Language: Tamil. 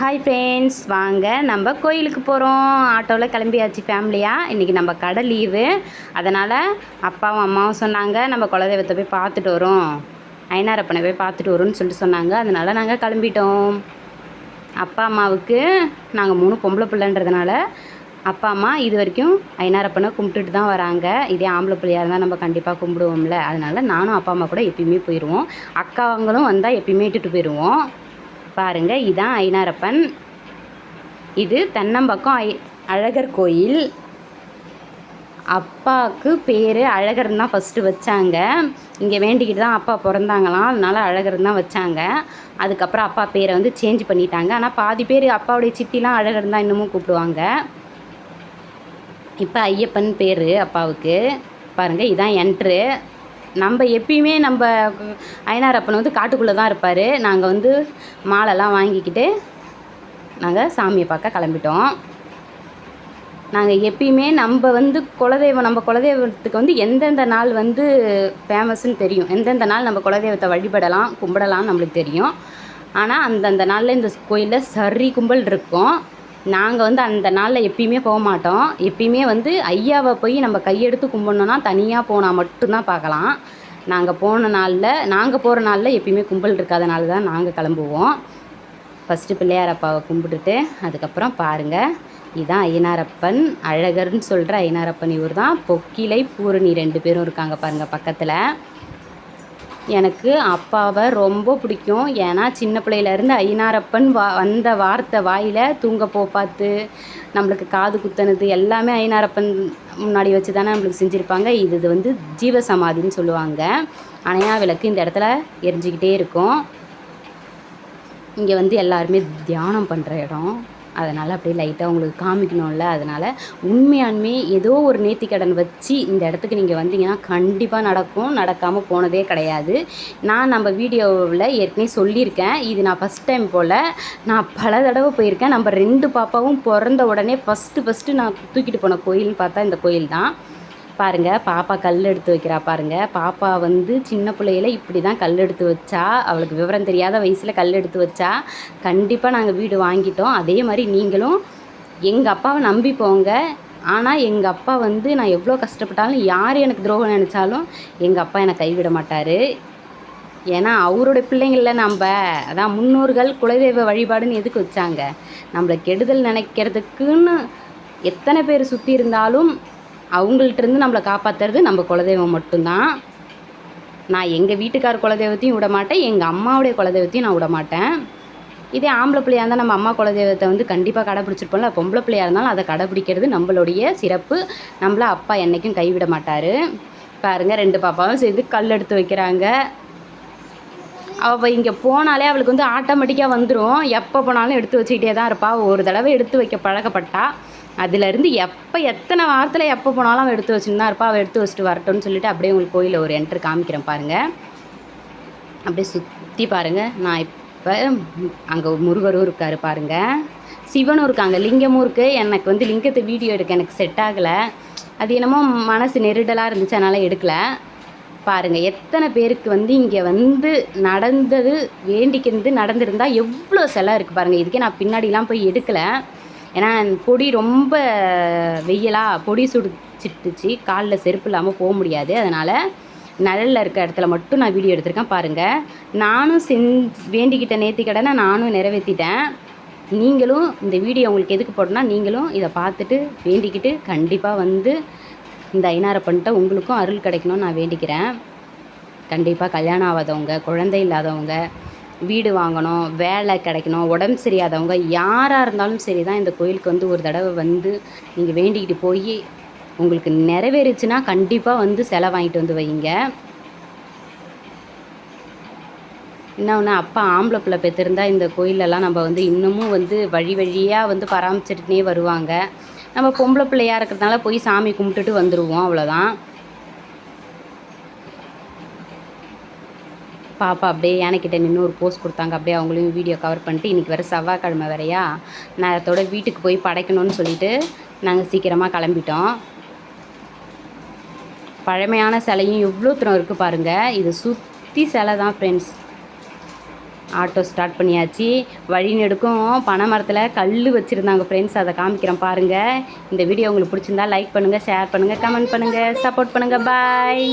ஹாய் ஃப்ரெண்ட்ஸ், வாங்க நம்ம கோயிலுக்கு போகிறோம். ஆட்டோவில் கிளம்பியாச்சு ஃபேமிலியாக. இன்றைக்கி நம்ம கடை லீவு, அதனால் அப்பாவும் அம்மாவும் சொன்னாங்க நம்ம குலதெய்வத்தை போய் பார்த்துட்டு வரோம், ஐனாரப்பனை போய் பார்த்துட்டு வரோன்னு சொல்லிட்டு சொன்னாங்க. அதனால் நாங்கள் கிளம்பிட்டோம். அப்பா அம்மாவுக்கு நாங்கள் 3 பொம்பளை பிள்ளைன்றதுனால அப்பா அம்மா இது வரைக்கும் ஐனாரப்பனை கும்பிட்டுட்டு தான் வராங்க. இதே ஆம்பளை பிள்ளையாக இருந்தால் நம்ம கண்டிப்பாக கும்பிடுவோம்ல. அதனால் நானும் அப்பா அம்மா கூட எப்பயுமே போயிடுவோம். அக்காவங்களும் வந்தால் எப்பயுமே இட்டுட்டு போயிடுவோம். பாருங்கள், இதுதான் ஐனாரப்பன். இது தென்னம்பக்கம் அழகர் கோயில். அப்பாவுக்கு பேர் அழகர்னு தான் ஃபஸ்ட்டு வச்சாங்க. இங்கே வேண்டிக்கிட்டு தான் அப்பா பிறந்தாங்களாம், அதனால் அழகர்னு தான் வச்சாங்க. அதுக்கப்புறம் அப்பா பேரை வந்து சேஞ்ச் பண்ணிட்டாங்க. ஆனால் பாதி பேர் அப்பாவுடைய சித்திலாம் அழகர் தான் இன்னமும் கூப்பிடுவாங்க. இப்போ ஐயப்பன் பேர் அப்பாவுக்கு. பாருங்கள், இதுதான் என்ட்ரு. நம்ம எப்பயுமே நம்ம ஐனாரப்பன் வந்து காட்டுக்குள்ளே தான் இருப்பார். நாங்கள் வந்து மாலைலாம் வாங்கிக்கிட்டு நாங்கள் சாமியை பார்க்க கிளம்பிட்டோம். நாங்கள் எப்பயுமே நம்ம வந்து நம்ம குலதெய்வத்துக்கு வந்து எந்தெந்த நாள் வந்து ஃபேமஸ்ன்னு தெரியும். எந்தெந்த நாள் நம்ம குலதெய்வத்தை வழிபடலாம் கும்பிடலாம் நம்மளுக்கு தெரியும். ஆனால் அந்தந்த நாளில் இந்த கோயிலில் சரி கும்பல் இருக்கும். நாங்கள் வந்து அந்த நாளில் எப்பயுமே போக மாட்டோம். எப்பயுமே வந்து ஐயாவை போய் நம்ம கையெடுத்து கும்பிடணுன்னா தனியாக போனால் மட்டும்தான் பார்க்கலாம். நாங்கள் போகிற நாளில் எப்பயுமே கும்பல் இருக்காதனால தான் நாங்கள் கிளம்புவோம். ஃபஸ்ட்டு பிள்ளையார் அப்பாவை கும்பிட்டுட்டு அதுக்கப்புறம் பாருங்கள், இதுதான் ஐனாரப்பன். அழகர்னு சொல்கிற ஐனாரப்பன் இவர் தான். பொக்கிலை பூரணி 2 பேரும் இருக்காங்க பாருங்கள் பக்கத்தில். எனக்கு அப்பாவை ரொம்ப பிடிக்கும். ஏன்னா சின்ன பிள்ளையிலேருந்து ஐனாரப்பன் வந்த வார்த்தை வாயில் தூங்க பார்த்து நம்மளுக்கு காது குத்தனது எல்லாமே ஐனாரப்பன் முன்னாடி வச்சு தானே நம்மளுக்கு செஞ்சுருப்பாங்க. இது வந்து ஜீவசமாதின்னு சொல்லுவாங்க. அணையா விளக்கு இந்த இடத்துல எரிஞ்சிக்கிட்டே இருக்கும். இங்கே வந்து எல்லாருமே தியானம் பண்ணுற இடம். அதனால் அப்படியே லைட்டாக உங்களுக்கு காமிக்கணும்ல. அதனால் உண்மையானுமே ஏதோ ஒரு நேர்த்திக்கடன் வச்சு இந்த இடத்துக்கு நீங்கள் வந்தீங்கன்னா கண்டிப்பாக நடக்கும். நடக்காமல் போனதே கிடையாது. நான் நம்ம வீடியோவில் ஏற்கனவே சொல்லியிருக்கேன். இது நான் ஃபஸ்ட் டைம் போல், நான் பல தடவை போயிருக்கேன். நம்ம 2 பாப்பாவும் பிறந்த உடனே ஃபஸ்ட்டு நான் தூக்கிட்டு போன கோயில்னு பார்த்தா இந்த கோயில் தான். பாருங்கள், பாப்பா கல் எடுத்து வைக்கிறா பாருங்கள். பாப்பா வந்து சின்ன பிள்ளையில இப்படி தான் கல் எடுத்து வச்சா. அவளுக்கு விவரம் தெரியாத வயசில் கல் எடுத்து வச்சா. கண்டிப்பாக நாங்கள் வீடு வாங்கிட்டோம். அதே மாதிரி நீங்களும் எங்கள் அப்பாவை நம்பி போங்க. ஆனால் எங்கள் அப்பா வந்து நான் எவ்வளோ கஷ்டப்பட்டாலும், யார் எனக்கு துரோகம் நினச்சாலும் எங்கள் அப்பா என்னை கைவிட மாட்டார். ஏன்னா அவருடைய பிள்ளைங்களில் அதான் முன்னோர்கள் குலதெய்வ வழிபாடுன்னு எதுக்கு வச்சாங்க? நம்மளை கெடுதல் நினைக்கிறதுக்குன்னு எத்தனை பேர் சுற்றி இருந்தாலும் அவங்கள்ட்டருந்து நம்மளை காப்பாற்றுறது நம்ம குலதெய்வம் மட்டும்தான். நான் எங்கள் வீட்டுக்கார குலதெய்வத்தையும் விட மாட்டேன், எங்கள் அம்மாவுடைய குலதெய்வத்தையும் நான் விட மாட்டேன். இதே ஆம்பளை பிள்ளையாக இருந்தால் நம்ம அம்மா குலதெய்வத்தை வந்து கண்டிப்பாக கடைப்பிடிச்சிருப்போம்ல. பொம்பளை பிள்ளையாக இருந்தாலும் அதை கடைப்பிடிக்கிறது நம்மளுடைய சிறப்பு. நம்மள அப்பா என்றைக்கும் கைவிட மாட்டார். பாருங்கள், 2 பாப்பாவும் சேர்ந்து கல் எடுத்து வைக்கிறாங்க. அவள் இங்கே போனாலே அவளுக்கு வந்து ஆட்டோமேட்டிக்காக வந்துடும். எப்போ போனாலும் எடுத்து வச்சுக்கிட்டே தான் இருப்பாள். ஒரு தடவை எடுத்து வைக்க பழக்கப்பட்டா. அதுலேருந்து எத்தனை வாரத்தில் எப்போ போனாலும் அவள் எடுத்து வச்சுன்னு தான் இருப்பாள். அவள் எடுத்து வச்சுட்டு வரட்டும்னு சொல்லிட்டு அப்படியே உங்களுக்கு கோயிலில் ஒரு என்ட்ரு காமிக்கிறேன் பாருங்கள். அப்படியே சுற்றி பாருங்கள். நான் இப்போ அங்கே முருகரும் இருக்கார் பாருங்கள், சிவனும் இருக்காங்க, லிங்கமும் இருக்குது. எனக்கு வந்து லிங்கத்தை வீடியோ எடுக்க எனக்கு செட் ஆகலை. அது என்னமோ மனசு நெருடலாக இருந்துச்சு, அதனால் எடுக்கலை. பாருங்கள், எத்தனை பேருக்கு வந்து இங்கே வந்து நடந்தது வேண்டிக்கிறது நடந்திருந்தால் எவ்வளோ சிலை இருக்குது பாருங்கள். இதுக்கே நான் பின்னாடிலாம் போய் எடுக்கலை. ஏன்னா பொடி ரொம்ப வெயிலாக பொடி சுடிச்சிட்டுச்சு, காலில் செருப்பு இல்லாமல் போக முடியாது. அதனால் நிழலில் இருக்க இடத்துல மட்டும் நான் வீடியோ எடுத்திருக்கேன் பாருங்கள். நானும் வேண்டிக்கிட்ட நேர்த்திக்கடனை நானும் நிறைவேற்றிட்டேன். நீங்களும் இந்த வீடியோ உங்களுக்கு எதுக்கு போட்டோன்னா, நீங்களும் இதை பார்த்துட்டு வேண்டிக்கிட்டு கண்டிப்பாக வந்து இந்த ஐனாரப்பன்ட்ட உங்களுக்கும் அருள் கிடைக்கணும்னு நான் வேண்டிக்கிறேன். கண்டிப்பாக கல்யாணம் ஆகாதவங்க, குழந்தை இல்லாதவங்க, வீடு வாங்கணும், வேலை கிடைக்கணும், உடம்பு சரியாதவங்க யாராக இருந்தாலும் சரி தான் இந்த கோயிலுக்கு வந்து ஒரு தடவை வந்து நீங்கள் வேண்டிக்கிட்டு போய் உங்களுக்கு நிறைவேறுச்சுன்னா கண்டிப்பாக வந்து சிலை வாங்கிட்டு வந்து வைங்க. இன்னொன்று, அப்பா ஆம்பளை பிள்ளை பெற்றிருந்தா இந்த கோயிலெல்லாம் நம்ம வந்து இன்னமும் வந்து வழியாக வந்து பராமரிச்சுட்டுனே வருவாங்க. நம்ம பொம்பளை பிள்ளையாக இருக்கிறதுனால போய் சாமி கும்பிட்டுட்டு வந்துடுவோம், அவ்வளோதான். பாப்பா அப்படியே யானைக்கிட்ட நின்று ஒரு போஸ் கொடுத்தாங்க. அப்படியே அவங்களையும் வீடியோ கவர் பண்ணிட்டு, இன்றைக்கி வேறு செவ்வாய்க்கிழமை வேறையா, நேரத்தோட வீட்டுக்கு போய் படைக்கணும்னு சொல்லிவிட்டு நாங்கள் சீக்கிரமாக கிளம்பிட்டோம். பழமையான சிலையும் எவ்வளோ தூரம் இருக்குது பாருங்கள். இது சுற்றி சிலை தான் ஃப்ரெண்ட்ஸ். ஆட்டோ ஸ்டார்ட் பண்ணியாச்சு. வழி நெடுக்கும் பனை மரத்தில் கல் வச்சுருந்தாங்க ஃப்ரெண்ட்ஸ். அதை காமிக்கிறேன் பாருங்கள். இந்த வீடியோ உங்களுக்கு பிடிச்சிருந்தா லைக் பண்ணுங்கள், ஷேர் பண்ணுங்கள், கமெண்ட் பண்ணுங்கள், சப்போர்ட் பண்ணுங்கள். பாய்.